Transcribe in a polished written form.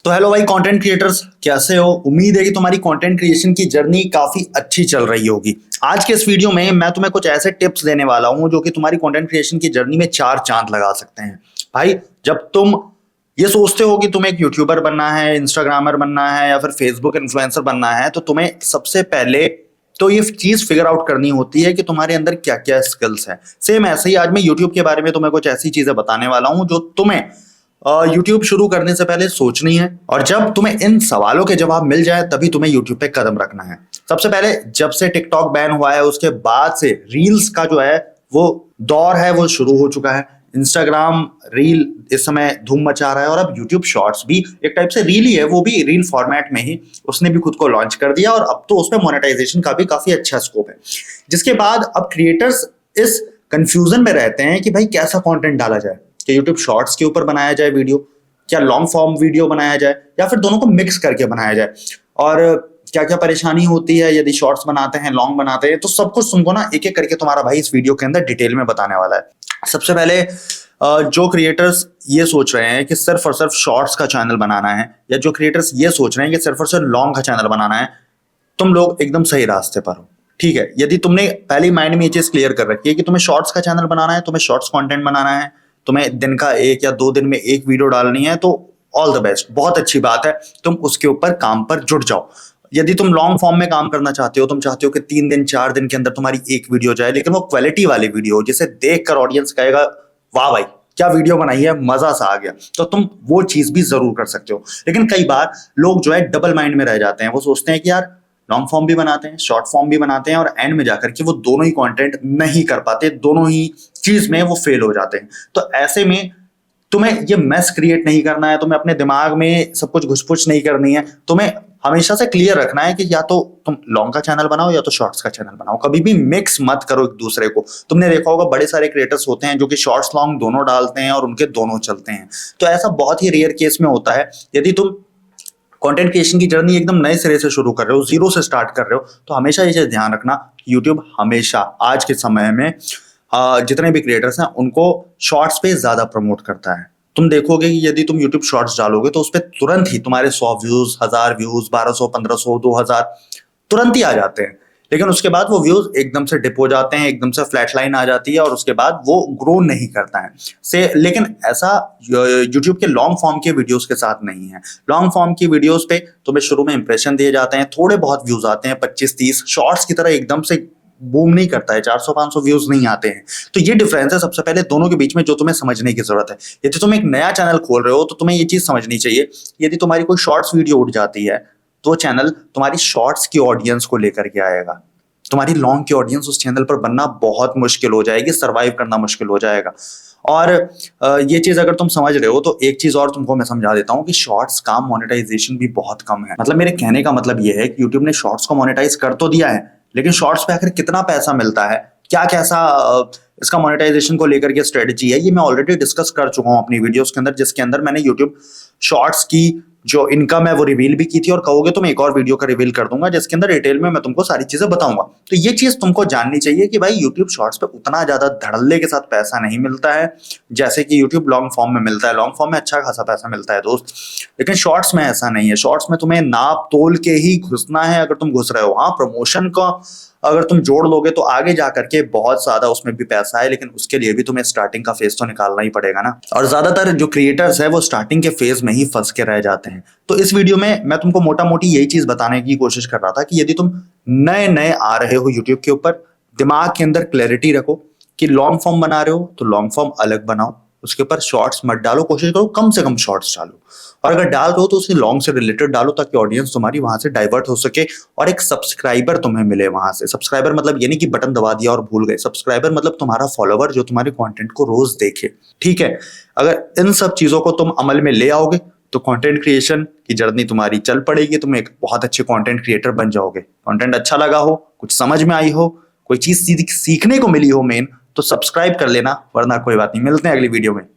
तो हेलो भाई content creators, कैसे हो? उम्मीद है कि तुम्हारी कंटेंट क्रिएशन की जर्नी काफी अच्छी चल रही होगी। आज के इस वीडियो में मैं तुम्हें कुछ ऐसे टिप्स देने वाला हूं जो कि तुम्हारी कंटेंट क्रिएशन की जर्नी में चार चांद लगा सकते हैं। भाई, जब तुम ये सोचते हो कि तुम्हें एक यूट्यूबर बनना है, इंस्टाग्रामर बनना है या फिर फेसबुक इन्फ्लुएंसर बनना है, तो तुम्हें सबसे पहले तो ये चीज फिगर आउट करनी होती है कि तुम्हारे अंदर क्या क्या स्किल्स है। सेम ऐसे ही आज मैं यूट्यूब के बारे में तुम्हें कुछ ऐसी चीजें बताने वाला हूं जो तुम्हें यूट्यूब शुरू करने से पहले सोचनी है, और जब तुम्हें इन सवालों के जवाब मिल जाए तभी तुम्हें यूट्यूब पे कदम रखना है। सबसे पहले, जब से टिकटॉक बैन हुआ है उसके बाद से रील्स का जो है वो दौर है वो शुरू हो चुका है। इंस्टाग्राम रील इस समय धूम मचा रहा है, और अब यूट्यूब शॉर्ट्स भी एक टाइप से रील ही है, वो भी रील फॉर्मेट में ही उसने भी खुद को लॉन्च कर दिया, और अब तो उसमें मोनेटाइजेशन का भी काफी अच्छा स्कोप है। जिसके बाद अब क्रिएटर्स इस कंफ्यूजन में रहते हैं कि भाई कैसा कंटेंट डाला जाए, कि यूट्यूब शॉर्ट्स के ऊपर बनाया जाए वीडियो, क्या लॉन्ग फॉर्म वीडियो बनाया जाए, या फिर दोनों को मिक्स करके बनाया जाए, और क्या क्या परेशानी होती है यदि शॉर्ट्स बनाते हैं, लॉन्ग बनाते हैं। तो सब कुछ तुमको ना एक एक करके तुम्हारा भाई इस वीडियो के अंदर डिटेल में बताने वाला है। सबसे पहले, जो क्रिएटर्स ये सोच रहे हैं कि सिर्फ और सिर्फ शॉर्ट्स का चैनल बनाना है, या जो क्रिएटर्स ये सोच रहे हैं कि सिर्फ और सिर्फ लॉन्ग का चैनल बनाना है, तुम लोग एकदम सही रास्ते पर हो। ठीक है, यदि तुमने पहले माइंड में ये चीज क्लियर कर रखी है कि तुम्हें शॉर्ट्स का चैनल बनाना है, तुम्हें शॉर्ट्स कंटेंट बनाना है, तुम्हें दिन का 1 या 2 दिन में एक वीडियो डालनी है, तो ऑल द बेस्ट, बहुत अच्छी बात है। तुम उसके ऊपर काम पर जुट जाओ। यदि तुम लॉन्ग फॉर्म में काम करना चाहते हो, तुम चाहते हो कि 3 दिन 4 दिन के अंदर तुम्हारी एक वीडियो जाए, लेकिन वो क्वालिटी वाली वीडियो हो जिसे देखकर ऑडियंस कहेगा वाह भाई क्या वीडियो बनाई है, मजा सा आ गया, तो तुम वो चीज भी जरूर कर सकते हो। लेकिन कई बार लोग जो है डबल माइंड में रह जाते हैं। वो सोचते हैं कि यार लॉन्ग फॉर्म भी बनाते हैं, शॉर्ट फॉर्म भी बनाते हैं, और एंड में जाकर के वो दोनों ही कंटेंट नहीं कर पाते, दोनों ही चीज में वो फेल हो जाते हैं। तो ऐसे में तुम्हें ये मैस क्रिएट नहीं करना है, तुम्हें अपने दिमाग में सब कुछ घुसपुच नहीं करनी है। तुम्हें हमेशा से क्लियर रखना है कि या तो तुम लॉन्ग का चैनल बनाओ या तो शॉर्ट्स का चैनल बनाओ, कभी भी मिक्स मत करो एक दूसरे को। तुमने देखा होगा बड़े सारे क्रिएटर्स होते हैं जो कि शॉर्ट्स लॉन्ग दोनों डालते हैं और उनके दोनों चलते हैं। तो ऐसा बहुत ही रेयर केस में होता है। यदि तुम कंटेंट क्रिएशन की जर्नी एकदम नए सिरे से शुरू कर रहे हो, जीरो से स्टार्ट कर रहे हो, तो हमेशा ये चीज ध्यान रखना, यूट्यूब हमेशा आज के समय में जितने भी क्रिएटर्स हैं उनको शॉर्ट्स पे ज्यादा प्रमोट करता है। तुम देखोगे कि यदि तुम यूट्यूब शॉर्ट्स डालोगे तो उस पर तुरंत ही तुम्हारे 100 व्यूज, 1000 व्यूज, 1200, 1500, 2000 तुरंत ही आ जाते हैं। लेकिन उसके बाद वो व्यूज एकदम से डिप हो जाते हैं, एकदम से फ्लैट लाइन आ जाती है, और उसके बाद वो ग्रो नहीं करता है लेकिन ऐसा यूट्यूब के लॉन्ग फॉर्म के वीडियोस के साथ नहीं है। लॉन्ग फॉर्म की वीडियोस पे तुम्हें शुरू में इंप्रेशन दिए जाते हैं, थोड़े बहुत व्यूज आते हैं, 25-30। शॉर्ट्स की तरह एकदम से बूम नहीं करता है, 400-500 व्यूज नहीं आते हैं। तो ये डिफरेंस है सबसे पहले दोनों के बीच में, जो तुम्हें समझने की जरूरत है। यदि तुम एक नया चैनल खोल रहे हो तो तुम्हें ये चीज समझनी चाहिए, यदि तुम्हारी कोई शॉर्ट्स वीडियो उठ जाती है तो चैनल तुम्हारी शॉर्ट्स की ऑडियंस को लेकर के आएगा। तुम्हारी लॉन्ग की ऑडियंस उस चैनल पर बनना बहुत मुश्किल हो जाएगी, सर्वाइव करना मुश्किल हो जाएगा। और ये चीज अगर तुम समझ रहे हो तो एक चीज और तुमको मैं समझा देता हूँ कि शॉर्ट्स का मोनेटाइजेशन भी बहुत कम है। मतलब मेरे कहने का मतलब ये है कि यूट्यूब ने शॉर्ट्स को मोनेटाइज कर तो दिया है, लेकिन शॉर्ट्स पे आखिर कितना पैसा मिलता है, क्या कैसा इसका मोनेटाइजेशन को लेकर के स्ट्रेटजी है, ये मैं ऑलरेडी डिस्कस कर चुका हूँ अपनी वीडियोस के अंदर, जिसके अंदर मैंने यूट्यूब शॉर्ट्स की जो इनकम है वो रिवील भी की थी, और कहोगे तो मैं एक और वीडियो का रिवील कर दूंगा जिसके अंदर डिटेल में मैं तुमको सारी चीजें बताऊंगा। तो ये चीज तुमको जाननी चाहिए कि भाई यूट्यूब शॉर्ट्स पे उतना ज्यादा धड़ल्ले के साथ पैसा नहीं मिलता है जैसे कि यूट्यूब लॉन्ग फॉर्म में मिलता है। लॉन्ग फॉर्म में अच्छा खासा पैसा मिलता है दोस्त, लेकिन शॉर्ट्स में ऐसा नहीं है। शॉर्ट्स में तुम्हें नाप तोल के ही घुसना है, अगर तुम घुस रहे हो। हाँ, प्रमोशन का अगर तुम जोड़ लोगे तो आगे जा करके बहुत ज्यादा उसमें भी पैसा है, लेकिन उसके लिए भी तुम्हें स्टार्टिंग का फेज तो निकालना ही पड़ेगा ना। और ज्यादातर जो क्रिएटर्स है वो स्टार्टिंग के फेज में ही फंस के रह जाते हैं। तो इस वीडियो में मैं तुमको मोटा मोटी यही चीज बताने की कोशिश कर रहा था कि यदि तुम नए नए आ रहे हो यूट्यूब के ऊपर, दिमाग के अंदर क्लैरिटी रखो कि लॉन्ग फॉर्म बना रहे हो तो लॉन्ग फॉर्म अलग बनाओ, उसके ऊपर शॉर्ट्स मत डालो, कोशिश करो कम से कम शॉर्ट्स डालो, और अगर डाल रहे हो तो उसे लॉन्ग से रिलेटेड डालो ताकि ऑडियंस तुम्हारी वहां से डाइवर्ट हो सके और एक सब्सक्राइबर तुम्हें मिले वहां से। सब्सक्राइबर मतलब ये नहीं कि बटन दबा दिया और भूल गए, सब्सक्राइबर मतलब तुम्हारा फॉलोवर जो तुम्हारे कंटेंट को रोज देखे। ठीक है, अगर इन सब चीजों को तुम अमल में ले आओगे तो कंटेंट क्रिएशन की जर्नी तुम्हारी चल पड़ेगी, तुम एक बहुत अच्छे कंटेंट क्रिएटर बन जाओगे। कंटेंट अच्छा लगा हो, कुछ समझ में आई हो, कोई चीज सीखने को मिली हो मेन, तो सब्सक्राइब कर लेना, वरना कोई बात नहीं। मिलते हैं अगली वीडियो में।